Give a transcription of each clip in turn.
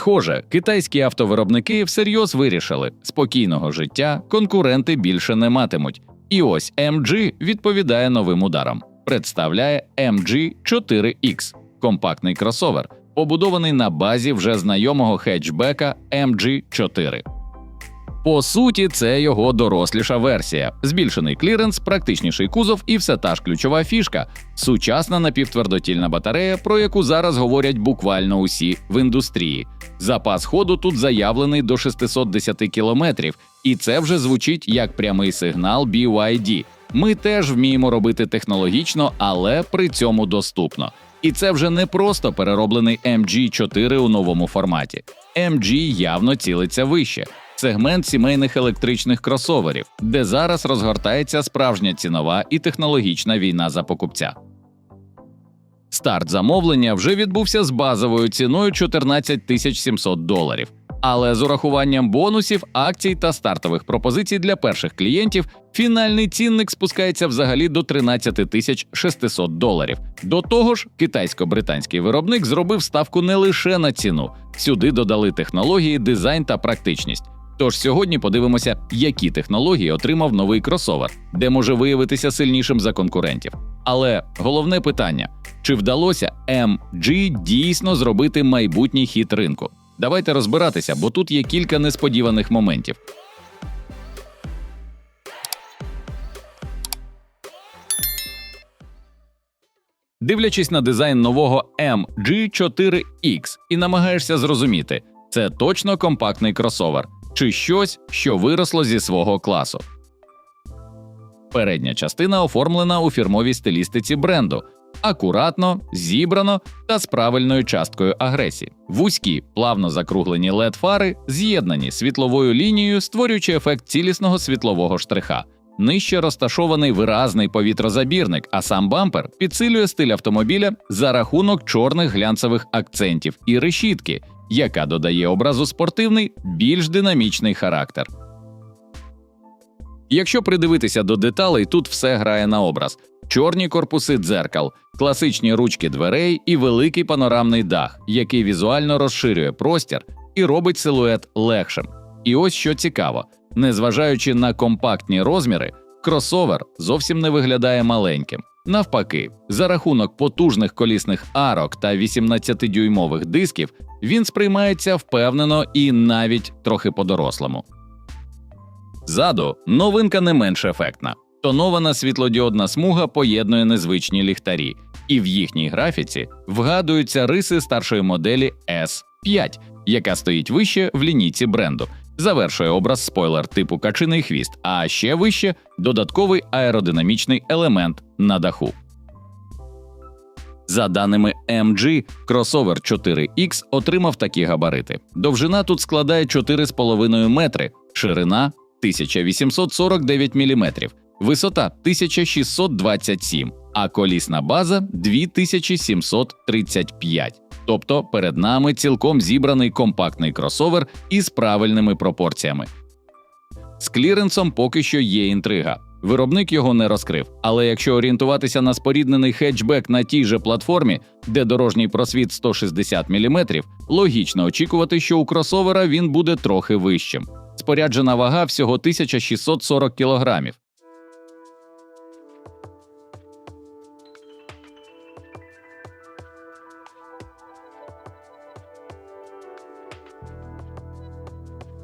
Схоже, китайські автовиробники всерйоз вирішили – спокійного життя конкуренти більше не матимуть. І ось MG відповідає новим ударам. Представляє MG4X – компактний кросовер, побудований на базі вже знайомого хетчбека MG4. По суті, це його доросліша версія. Збільшений кліренс, практичніший кузов і все та ж ключова фішка – сучасна напівтвердотільна батарея, про яку зараз говорять буквально усі в індустрії. Запас ходу тут заявлений до 610 кілометрів, і це вже звучить як прямий сигнал BYD. Ми теж вміємо робити технологічно, але при цьому доступно. І це вже не просто перероблений MG4 у новому форматі. MG явно цілиться вище. Сегмент сімейних електричних кросоверів, де зараз розгортається справжня цінова і технологічна війна за покупця. Старт замовлення вже відбувся з базовою ціною $14 700. Але з урахуванням бонусів, акцій та стартових пропозицій для перших клієнтів фінальний цінник спускається взагалі до $13 600. До того ж, китайсько-британський виробник зробив ставку не лише на ціну. Сюди додали технології, дизайн та практичність. Тож сьогодні подивимося, які технології отримав новий кросовер, де може виявитися сильнішим за конкурентів. Але головне питання – чи вдалося MG дійсно зробити майбутній хід ринку? Давайте розбиратися, бо тут є кілька несподіваних моментів. Дивлячись на дизайн нового MG4X і намагаєшся зрозуміти – це точно компактний кросовер чи щось, що виросло зі свого класу. Передня частина оформлена у фірмовій стилістиці бренду. Акуратно, зібрано та з правильною часткою агресії. Вузькі, плавно закруглені LED-фари з'єднані світловою лінією, створюючи ефект цілісного світлового штриха. Нижче розташований виразний повітрозабірник, а сам бампер підсилює стиль автомобіля за рахунок чорних глянцевих акцентів і решітки, яка додає образу спортивний, більш динамічний характер. Якщо придивитися до деталей, тут все грає на образ. Чорні корпуси дзеркал, класичні ручки дверей і великий панорамний дах, який візуально розширює простір і робить силует легшим. І ось що цікаво, незважаючи на компактні розміри, кросовер зовсім не виглядає маленьким. Навпаки, за рахунок потужних колісних арок та 18-дюймових дисків, він сприймається впевнено і навіть трохи по-дорослому. Ззаду новинка не менш ефектна. Тонована світлодіодна смуга поєднує незвичні ліхтарі, і в їхній графіці вгадуються риси старшої моделі S5, яка стоїть вище в лінійці бренду. Завершує образ спойлер типу качиний хвіст, а ще вище – додатковий аеродинамічний елемент на даху. За даними MG, кросовер 4X отримав такі габарити. Довжина тут складає 4,5 метри, ширина – 1849 мм, висота – 1627, а колісна база – 2735. Тобто перед нами цілком зібраний компактний кросовер із правильними пропорціями. З кліренсом поки що є інтрига. Виробник його не розкрив, але якщо орієнтуватися на споріднений хетчбек на тій же платформі, де дорожній просвіт 160 мм, логічно очікувати, що у кросовера він буде трохи вищим. Споряджена вага всього 1640 кг.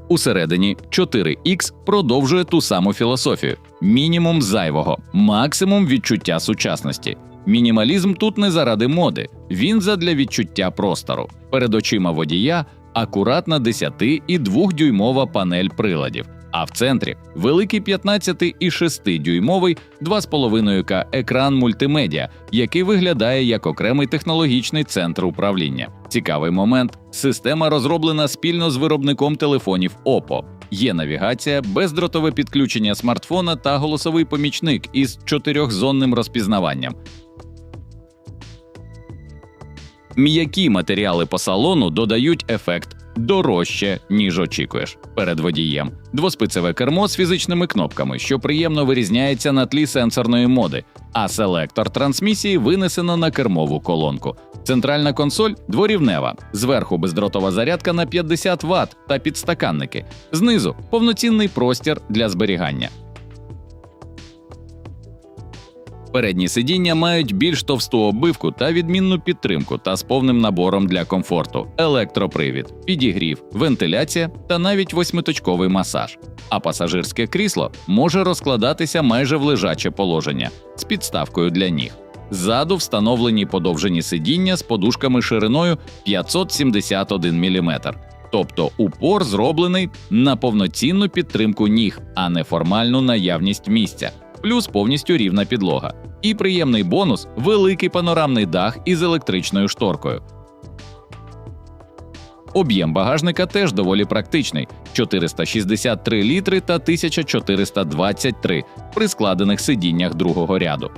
Усередині 4X продовжує ту саму філософію. Мінімум зайвого, максимум відчуття сучасності. Мінімалізм тут не заради моди, він задля відчуття простору. Перед очима водія акуратна 10- і 2-дюймова панель приладів, а в центрі великий 15- і 6-дюймовий 2,5К екран мультимедіа, який виглядає як окремий технологічний центр управління. Цікавий момент – система розроблена спільно з виробником телефонів Oppo. Є навігація, бездротове підключення смартфона та голосовий помічник із 4-зонним розпізнаванням. М'які матеріали по салону додають ефект дорожче, ніж очікуєш. Перед водієм двоспицеве кермо з фізичними кнопками, що приємно вирізняється на тлі сенсорної моди, а селектор трансмісії винесено на кермову колонку. Центральна консоль дворівнева, зверху бездротова зарядка на 50 Вт та підстаканники, знизу повноцінний простір для зберігання. Передні сидіння мають більш товсту оббивку та відмінну підтримку та з повним набором для комфорту, електропривід, підігрів, вентиляція та навіть восьмиточковий масаж. А пасажирське крісло може розкладатися майже в лежаче положення з підставкою для ніг. Ззаду встановлені подовжені сидіння з подушками шириною 571 мм. Тобто упор зроблений на повноцінну підтримку ніг, а не формальну наявність місця. Плюс повністю рівна підлога. І приємний бонус – великий панорамний дах із електричною шторкою. Об'єм багажника теж доволі практичний – 463 літри та 1423 при складених сидіннях другого ряду.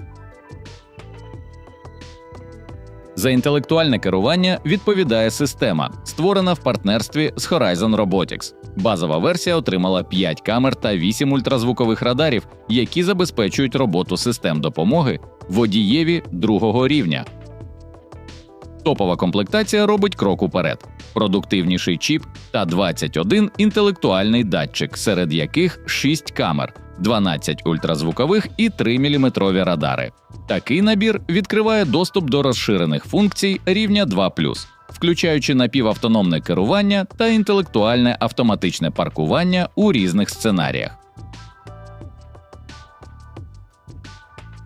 За інтелектуальне керування відповідає система, створена в партнерстві з Horizon Robotics. Базова версія отримала 5 камер та 8 ультразвукових радарів, які забезпечують роботу систем допомоги водієві другого рівня. Топова комплектація робить крок уперед. Продуктивніший чіп та 21 інтелектуальний датчик, серед яких 6 камер, 12 ультразвукових і 3-мм радари. Такий набір відкриває доступ до розширених функцій рівня 2+, включаючи напівавтономне керування та інтелектуальне автоматичне паркування у різних сценаріях.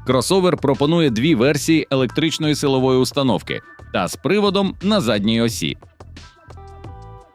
Кросовер пропонує дві версії електричної силової установки та з приводом на задній осі.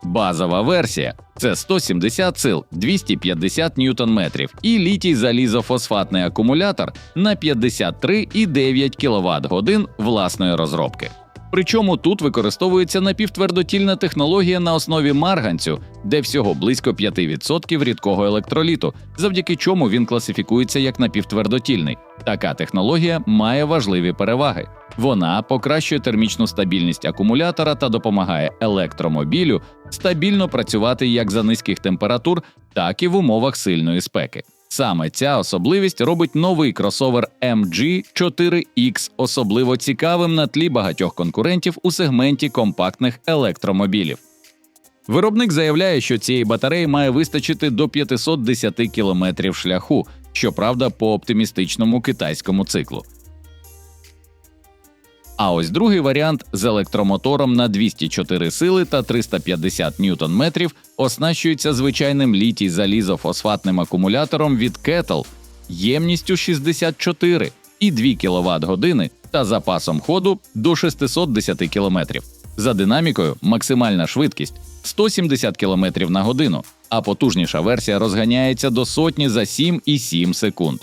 Базова версія – це 170 сил, 250 Нм і літій-залізофосфатний акумулятор на 53,9 кВт-годин власної розробки. Причому тут використовується напівтвердотільна технологія на основі марганцю, де всього близько 5% рідкого електроліту, завдяки чому він класифікується як напівтвердотільний. Така технологія має важливі переваги. Вона покращує термічну стабільність акумулятора та допомагає електромобілю стабільно працювати як за низьких температур, так і в умовах сильної спеки. Саме ця особливість робить новий кросовер MG4X особливо цікавим на тлі багатьох конкурентів у сегменті компактних електромобілів. Виробник заявляє, що цієї батареї має вистачити до 510 км шляху, щоправда, по оптимістичному китайському циклу. А ось другий варіант з електромотором на 204 сили та 350 Нм оснащується звичайним літій-залізофосфатним акумулятором від Kettle ємністю 64 і 2 кВт-години та запасом ходу до 610 км. За динамікою максимальна швидкість – 170 км на годину, а потужніша версія розганяється до сотні за 7,7 секунд.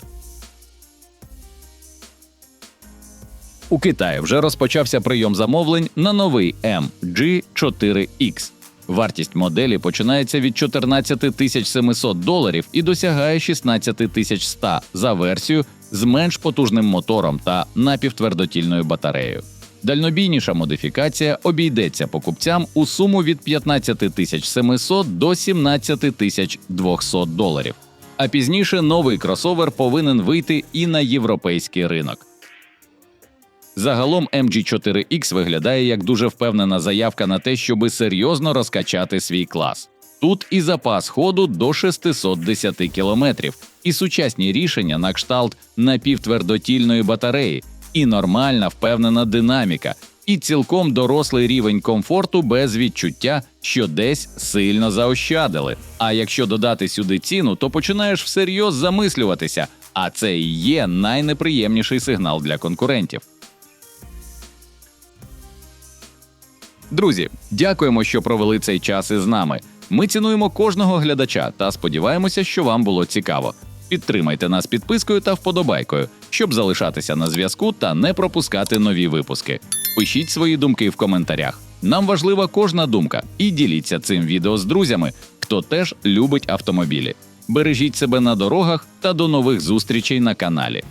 У Китаї вже розпочався прийом замовлень на новий MG4X. Вартість моделі починається від $14 700 і досягає $16 100 за версію з менш потужним мотором та напівтвердотільною батареєю. Дальнобійніша модифікація обійдеться покупцям у суму від $15 700 до $17 200. А пізніше новий кросовер повинен вийти і на європейський ринок. Загалом MG4X виглядає як дуже впевнена заявка на те, щоби серйозно розкачати свій клас. Тут і запас ходу до 610 км, і сучасні рішення на кшталт напівтвердотільної батареї, і нормальна впевнена динаміка, і цілком дорослий рівень комфорту без відчуття, що десь сильно заощадили. А якщо додати сюди ціну, то починаєш всерйоз замислюватися, а це і є найнеприємніший сигнал для конкурентів. Друзі, дякуємо, що провели цей час із нами. Ми цінуємо кожного глядача та сподіваємося, що вам було цікаво. Підтримайте нас підпискою та вподобайкою, щоб залишатися на зв'язку та не пропускати нові випуски. Пишіть свої думки в коментарях. Нам важлива кожна думка і діліться цим відео з друзями, хто теж любить автомобілі. Бережіть себе на дорогах та до нових зустрічей на каналі.